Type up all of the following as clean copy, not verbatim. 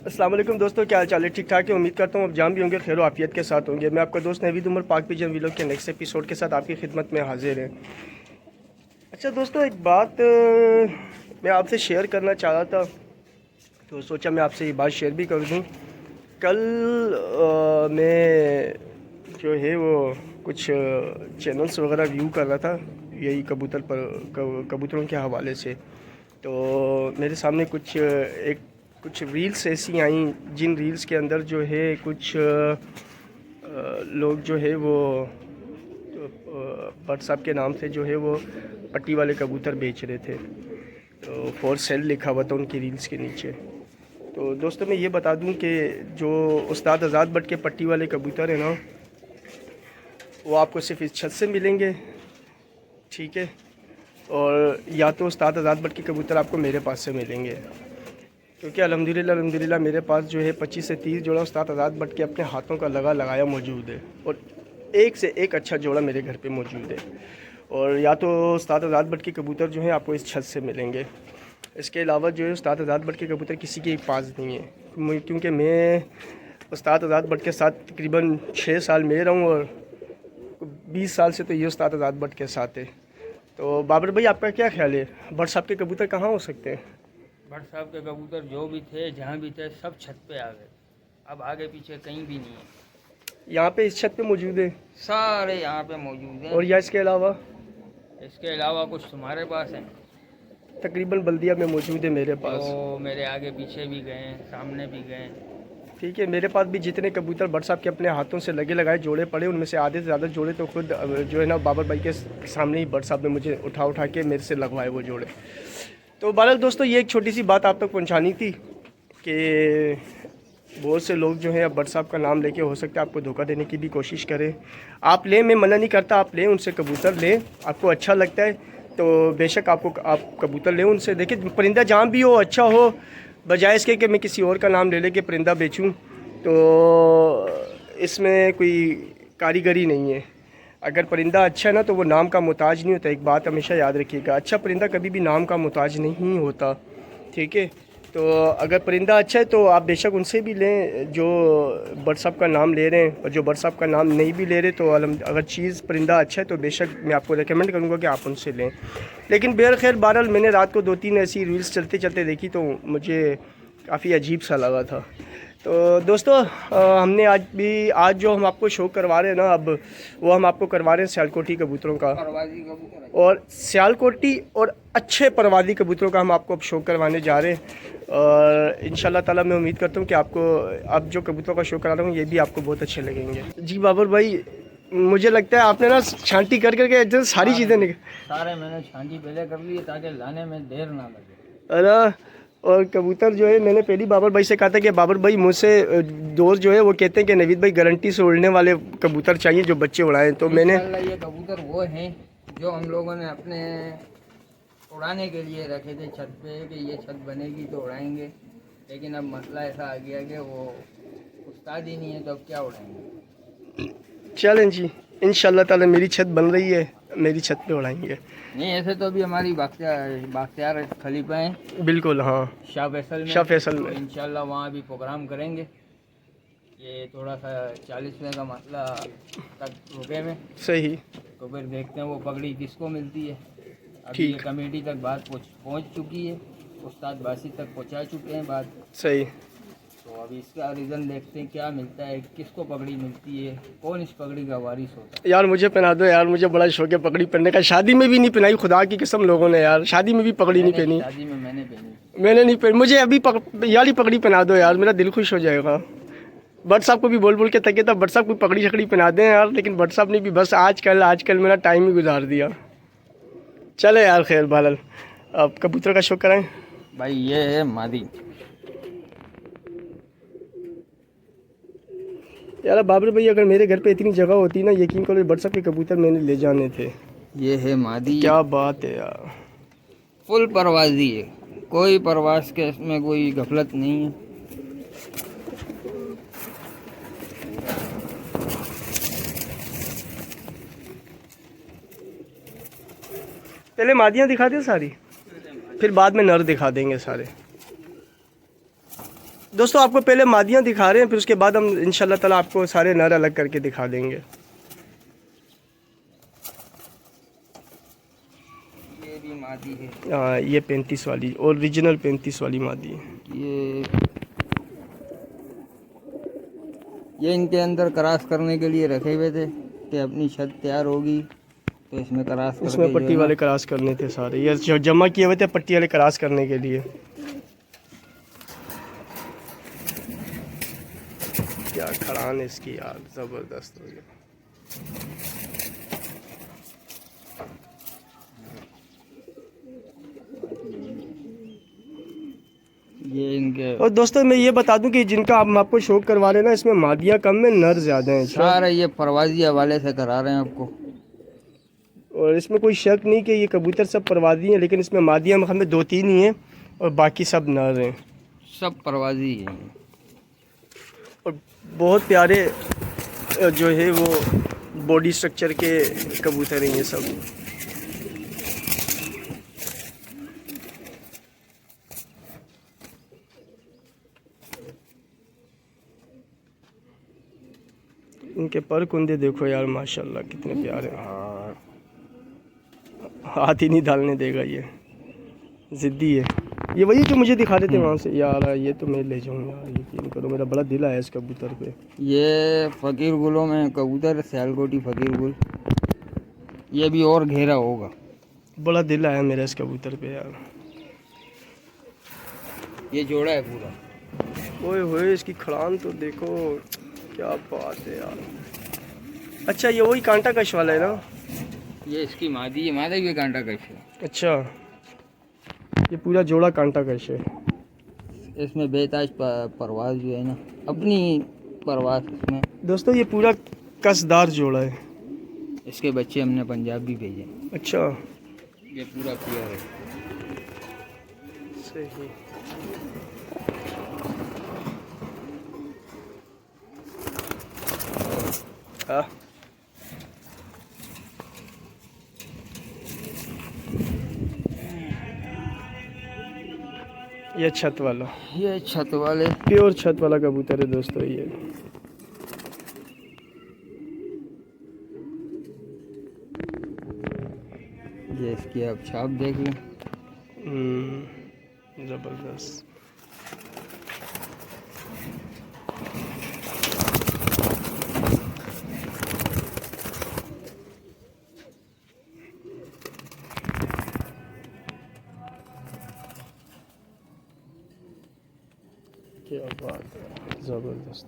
अस्सलाम वालेकुम दोस्तों, क्या हाल चाल है? ठीक ठाक है। उम्मीद करता हूँ आप जान भी होंगे, खैर आफियत के साथ होंगे। मैं आपका दोस्त नवीद उमर पाक पिजन व्लॉग के नेक्स्ट एपिसोड के साथ आपकी खिदमत में हाजिर है। अच्छा दोस्तों, एक बात मैं आपसे शेयर करना चाह रहा था, तो सोचा मैं आपसे ये बात शेयर भी कर दूँ। कल मैं जो है वो कुछ चैनल्स वगैरह व्यू कर रहा था, यही कबूतरों के हवाले से। तो मेरे सामने कुछ रील्स ऐसी आई, जिन रील्स के अंदर जो है कुछ लोग जो है वो व्हाट्सएप के नाम से जो है वो पट्टी वाले कबूतर बेच रहे थे। तो फॉर सेल लिखा हुआ था उनकी रील्स के नीचे। तो दोस्तों मैं ये बता दूं कि जो उस्ताद आज़ाद भट्ट के पट्टी वाले कबूतर हैं ना, वो आपको सिर्फ इस छत से मिलेंगे, ठीक है। और या तो उस्ताद आज़ाद भट्ट के कबूतर आपको मेरे पास से मिलेंगे, क्योंकि अल्हम्दुलिल्लाह मेरे पास जो है 25 से 30 जोड़ा उस्ताद आज़ाद भट्ट के अपने हाथों का लगाया मौजूद है, और एक से एक अच्छा जोड़ा मेरे घर पे मौजूद है। और या तो उस्ताद आज़ाद भट्ट के कबूतर जो हैं आपको इस छत से मिलेंगे। इसके अलावा जो है उस्ताद आज़ाद भट्ट के कबूतर किसी के पास नहीं है, क्योंकि मैं उस्ताद आज़ाद भट्ट के साथ तकरीबन 6 साल में रहा हूँ, और 20 साल से तो ये उस्ताद आज़ाद भट्ट के साथ है। तो बाबर भाई, आपका क्या ख्याल है, भट्ट साहब के कबूतर कहाँ हो सकते हैं? भट्ट साहब के कबूतर जो भी थे, जहाँ भी थे, सब छत पे आ गए। अब आगे पीछे कहीं भी नहीं है। यहाँ पे इस छत पे मौजूद है सारे यहाँ पे मौजूद हैं। और या इसके अलावा कुछ तुम्हारे पास हैं, तकरीबन बल्दिया में मौजूद है मेरे पास। तो मेरे आगे पीछे भी गए, सामने भी गए। ठीक है, मेरे पास भी जितने कबूतर भट्ट साहब के अपने हाथों से लगे लगाए जोड़े पड़े, उनमें से आधे से ज़्यादा जोड़े तो खुद जो है ना बाबर भाई के सामने ही भट्ट साहब ने मुझे उठा के मेरे से लगवाए वो जोड़े। तो बहरहाल दोस्तों, ये एक छोटी सी बात आप तक पहुंचानी थी कि बहुत से लोग जो हैं अब भट्ट साहब का नाम लेके हो सकता है आपको धोखा देने की भी कोशिश करें। आप लें, मैं मना नहीं करता, आप लें, उनसे कबूतर लें, आपको अच्छा लगता है तो बेशक आप कबूतर लें उनसे। देखिए, परिंदा जहाँ भी हो अच्छा हो, बजाय इसके कि मैं किसी और का नाम ले लेके परिंदा बेचूं, तो इसमें कोई कारीगरी नहीं है। अगर परिंदा अच्छा है ना, तो वो नाम का मोहताज नहीं होता। एक बात हमेशा याद रखिएगा, अच्छा परिंदा कभी भी नाम का मोहताज नहीं होता, ठीक है। तो अगर परिंदा अच्छा है तो आप बेशक उनसे भी लें जो भट्ट साहब का नाम ले रहे हैं, और जो भट्ट साहब का नाम नहीं भी ले रहे तो अगर चीज़ परिंदा अच्छा है तो बेशक मैं आपको रेकमेंड करूँगा कि आप उनसे लें। लेकिन खैर बहरहाल मैंने रात को 2-3 ऐसी रील्स चलते चलते देखी तो मुझे काफ़ी अजीब सा लगा था। तो दोस्तों, हमने आज जो हम आपको शो करवा रहे हैं ना, अब वो हम आपको करवा रहे हैं सियालकोटी कबूतरों का, और सियालकोटी और अच्छे परवादी कबूतरों का हम आपको अब शो करवाने जा रहे हैं। और इंशाल्लाह ताला मैं उम्मीद करता हूँ कि आपको अब जो कबूतरों का शो करा रहा हूँ ये भी आपको बहुत अच्छे लगेंगे। जी बाबर भाई, मुझे लगता है आपने ना छांटी कर करके सारी चीज़ें सारे मैंने छांटी पहले कर ली ताकि लाने में देर ना लगे। अरे, और कबूतर जो है मैंने पहली बाबर भाई से कहा था कि बाबर भाई, मुझसे दोस्त जो है वो कहते हैं कि नवीद भाई गारंटी से उड़ने वाले कबूतर चाहिए जो बच्चे उड़ाएं। तो मैंने ये कबूतर वो हैं जो हम लोगों ने अपने उड़ाने के लिए रखे थे छत पे कि ये छत बनेगी तो उड़ाएंगे, लेकिन अब मसला ऐसा आ गया कि वो उस्ताद ही नहीं है, तो अब क्या उड़ाएंगे। चलें जी, इंशाल्लाह ताला मेरी छत बन रही है, मेरी छत पे उड़ाएंगे। नहीं, ऐसे तो अभी हमारी बाख्तियार खलीफा हैं, बिल्कुल, हाँ, शाह फैसल में इंशाल्लाह वहाँ भी प्रोग्राम करेंगे। ये थोड़ा सा 40वें का मसला तक रुके में सही, तो फिर देखते हैं वो पगड़ी किसको मिलती है। अभी ये ठीक, कमेटी तक बात पहुँच चुकी है, उस्ताद बासी तक पहुँचा चुके हैं बात। सही। तो अभी इसका रीज़न देखते हैं क्या मिलता है, किसको पगड़ी मिलती है, कौन इस पगड़ी का वारिस होता है। यार मुझे पहना दो यार, मुझे बड़ा शौक है पगड़ी पहनने का। शादी में भी नहीं पहनाई, खुदा की कसम, लोगों ने यार शादी में भी पगड़ी नहीं पहनी। शादी में मैंने नहीं पहनी। मुझे अभी यार ही पगड़ी पहना दो यार, मेरा दिल खुश हो जाएगा। भट्ट साहब को भी बोल के थके था, भट्ट साहब को पगड़ी शकड़ी पहना दें यार, लेकिन भट्ट साहब ने भी बस आजकल मेरा टाइम ही गुजार दिया। चले यार, खैर बहरहाल अब कबूतर का शो कराएं भाई। ये है मादी। यार बाबर भाई, अगर मेरे घर पे इतनी जगह होती ना, यकीन करो भट्ट साहब के कबूतर मैंने ले जाने थे। ये है मादी। क्या बात है यार, फुल परवाजी है, कोई परवाज के इसमें कोई गफलत नहीं है। पहले मादियाँ दिखा दे सारी, फिर बाद में नर दिखा देंगे सारे। दोस्तों आपको पहले मादियाँ दिखा रहे हैं, फिर उसके बाद हम इंशाल्लाह ताला आपको सारे नर अलग करके दिखा देंगे। ये भी मादी है। हाँ, ये 35 वाली ओरिजिनल 35 वाली मादी है। ये इनके अंदर क्रॉस करने के लिए रखे हुए थे कि अपनी छत तैयार होगी तो इसमें क्रॉस करके इसमें जो पट्टी है ना, वाले क्रॉस करने थे सारे, ये जमा किए हुए थे पट्टी वाले क्रॉस करने के लिए। क्या खड़ान है इसकी यार, ज़बरदस्त हो गया। ये इनके और दोस्तों मैं ये बता दूं कि जिनका हम आपको शौक करवा रहे हैं ना, इसमें मादियाँ कम है, नर ज़्यादा हैं। सारा ये परवाजी हवाले से करा रहे हैं आपको। और इसमें कोई शक नहीं कि ये कबूतर सब परवाजी हैं, लेकिन इसमें मादियाँ हमें 2-3 ही हैं और बाकी सब नर हैं। सब परवाजी हैं और बहुत प्यारे जो है वो बॉडी स्ट्रक्चर के कबूतर हैं ये सब। इनके पर कुंदे देखो यार, माशाल्लाह कितने प्यारे हैं। हाथ ही नहीं डालने देगा ये, ज़िद्दी है। ये वही जो मुझे दिखा रहे थे वहाँ से यार, ये तो मैं ले जाऊँ यार, यकीन करो मेरा बड़ा दिल आया इस कबूतर पे। ये फ़कीर गुलों में कबूतर सियालकोटी फ़कीर गुल, ये भी और घेरा होगा। बड़ा दिल आया मेरा इस कबूतर पे यार। ये जोड़ा है पूरा। ओए होए इसकी खड़ान तो देखो, क्या बात है यार। अच्छा ये वही कांटा कश वाला है ना? ये इसकी मादी है, मादा भी कांटा कश है। अच्छा, ये पूरा जोड़ा कांटा कश है। इसमें बेताज परवाज जो है ना, अपनी परवाज इसमें। दोस्तों ये पूरा कसदार जोड़ा है। इसके बच्चे हमने पंजाब भी भेजे। अच्छा, ये पूरा प्योर है। सही। हाँ, ये छत वाला, ये छत वाले प्योर छत वाला कबूतर है दोस्तों ये। इसकी आप छाप देख लें। ज़बरदस्त। क्या बात है, ज़बरदस्त।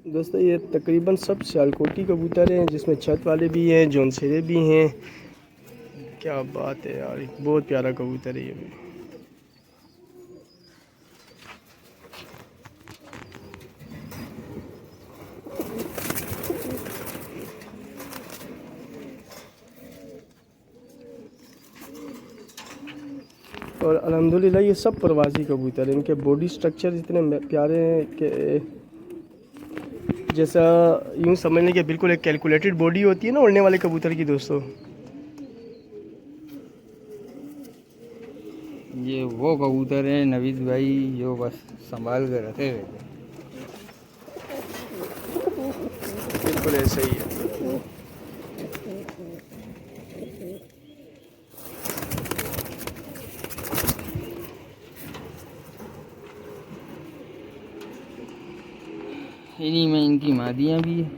दोस्तों ये तकरीबन सब सियालकोटी कबूतर हैं, जिसमें छत वाले भी हैं, जौनसेरे भी हैं। क्या बात है यार, बहुत प्यारा कबूतर है ये भी। और अल्हम्दुलिल्लाह ये सब प्रवासी कबूतर हैं। इनके बॉडी स्ट्रक्चर इतने प्यारे हैं कि जैसा यूँ समझने के बिल्कुल एक कैलकुलेटेड बॉडी होती है ना उड़ने वाले कबूतर की दोस्तों। ये वो कबूतर हैं नवीद भाई जो बस संभाल कर रखे हुए थे। बिल्कुल ऐसा ही है। इन्हीं में इनकी मादियाँ भी है।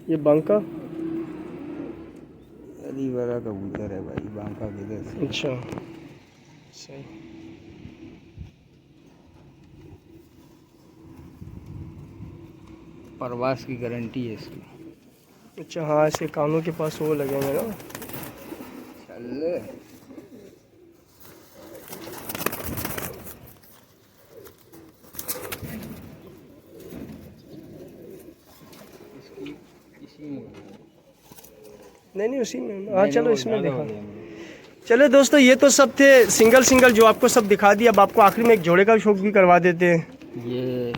ये बांका, अली वाला कबूतर है भाई, बांका किधर से। अच्छा सही। परवास की गारंटी है इसकी। अच्छा हाँ, इसके कानों के पास वो लगे हैं ना। चल नहीं उसी में, हाँ चलो इसमें देखो। चलो दोस्तों, ये तो सब थे सिंगल जो आपको सब दिखा दिया। अब आपको आखिरी में एक जोड़े का शौक भी करवा देते हैं। ये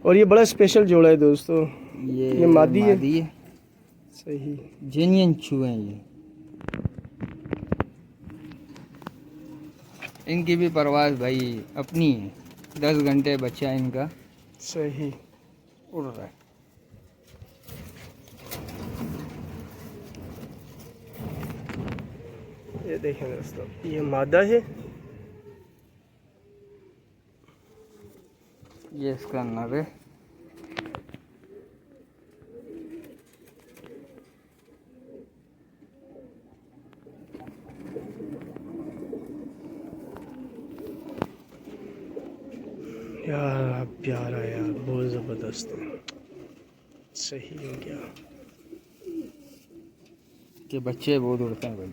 और ये बड़ा स्पेशल जोड़ा है दोस्तों, ये मादी है। सही, जेन्युइन चूहे हैं ये। इनकी भी परवाज़ भाई अपनी है, 10 घंटे बच्चा है इनका। सही, उड़ रहा है। ये देखें दोस्तों, ये मादा है, ये इसका नर है। यार प्यारा यार, बहुत ज़बरदस्त है। सही है क्या के बच्चे बहुत उड़ते हैं भाई।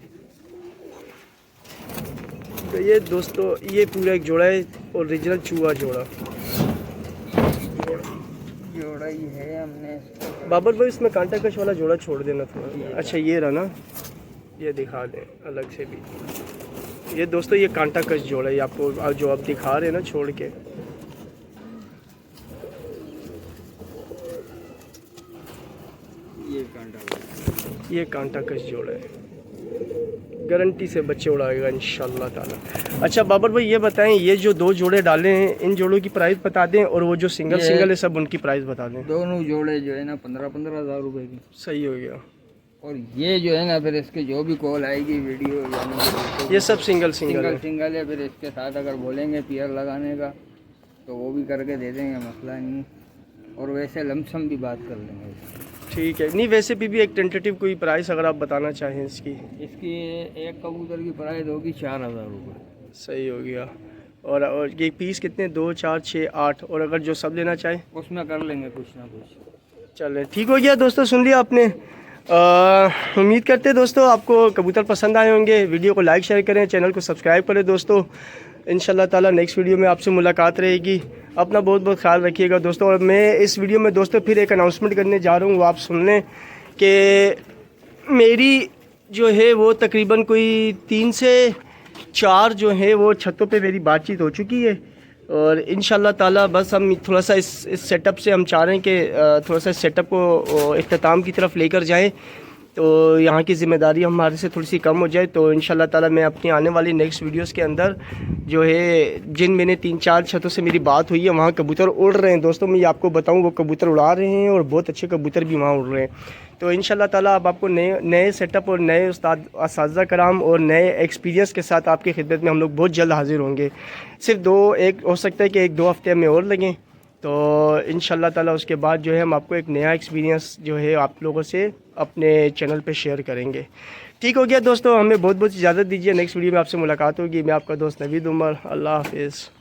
तो ये दोस्तों, ये पूरा एक जोड़ा है, ओरिजिनल चूहा जोड़ा ही है हमने। बाबर भाई इसमें कांटा कश वाला जोड़ा छोड़ देना थोड़ा। अच्छा ये रहा ना, ये दिखा दें अलग से भी। ये दोस्तों ये कांटा कश जोड़ा है आपको, जो आप दिखा रहे हैं ना छोड़ के। ये कांटा कश जोड़ा है, गारंटी से बच्चे उड़ाएगा इंशाल्लाह ताला। अच्छा बाबर भाई ये बताएं, ये जो 2 जोड़े डाले हैं, इन जोड़ों की प्राइस बता दें, और वो जो सिंगल है सब उनकी प्राइस बता दें। दोनों जोड़े जो है ना 15-15 हज़ार रुपए की। सही हो गया। और ये जो है ना फिर इसके जो भी कॉल आएगी वीडियो यानी ये सब सिंगल है। फिर इसके साथ अगर बोलेंगे पेयर लगाने का तो वो भी करके दे देंगे, मसला नहीं। और वैसे लमसम भी बात कर लेंगे। ठीक है, नहीं वैसे भी एक टेंटेटिव कोई प्राइस अगर आप बताना चाहें इसकी। एक कबूतर की प्राइस होगी 4,000 रुपये। सही हो गया। और ये पीस कितने, 2, 4, 6, 8, और अगर जो सब लेना चाहे उसमें कर लेंगे कुछ ना कुछ। चलें ठीक हो गया दोस्तों, सुन लिया आपने। उम्मीद करते हैं दोस्तों आपको कबूतर पसंद आए होंगे। वीडियो को लाइक शेयर करें, चैनल को सब्सक्राइब करें दोस्तों। इंशाल्लाह ताला नेक्स्ट वीडियो में आपसे मुलाकात रहेगी। अपना बहुत बहुत ख्याल रखिएगा दोस्तों। और मैं इस वीडियो में दोस्तों फिर एक अनाउंसमेंट करने जा रहा हूँ, वो आप सुन लें कि मेरी जो है वो तकरीबन कोई 3 से 4 जो है वो छतों पे मेरी बातचीत हो चुकी है। और इंशाल्लाह ताला बस हम थोड़ा सा इस सेटअप से हम चाह रहे हैं कि थोड़ा सा सेटअप को इख्तिताम की तरफ लेकर जाएं, तो यहाँ की ज़िम्मेदारी हमारे से थोड़ी सी कम हो जाए। तो इंशाल्लाह ताला मैं अपनी आने वाली नेक्स्ट वीडियोस के अंदर जो है, जिन मैंने 3-4 छतों से मेरी बात हुई है, वहाँ कबूतर उड़ रहे हैं दोस्तों। मैं आपको बताऊँ, वो कबूतर उड़ा रहे हैं और बहुत अच्छे कबूतर भी वहाँ उड़ रहे हैं। तो इंशाल्लाह ताला अब आपको नए सेटअप और नए उस्ताद असातिज़ा कराम और नए एक्सपीरियंस के साथ आपकी खिदमत में हम लोग बहुत जल्द हाजिर होंगे। सिर्फ 1 हो सकता है कि 1-2 हफ्ते में और लगें, तो इंशाल्लाह ताला उसके बाद जो है हम आपको एक नया एक्सपीरियंस जो है आप लोगों से अपने चैनल पे शेयर करेंगे। ठीक हो गया दोस्तों, हमें बहुत बहुत इजाज़त दीजिए। नेक्स्ट वीडियो में आपसे मुलाकात होगी। मैं आपका दोस्त नवीद उमर। अल्लाह हाफिज़।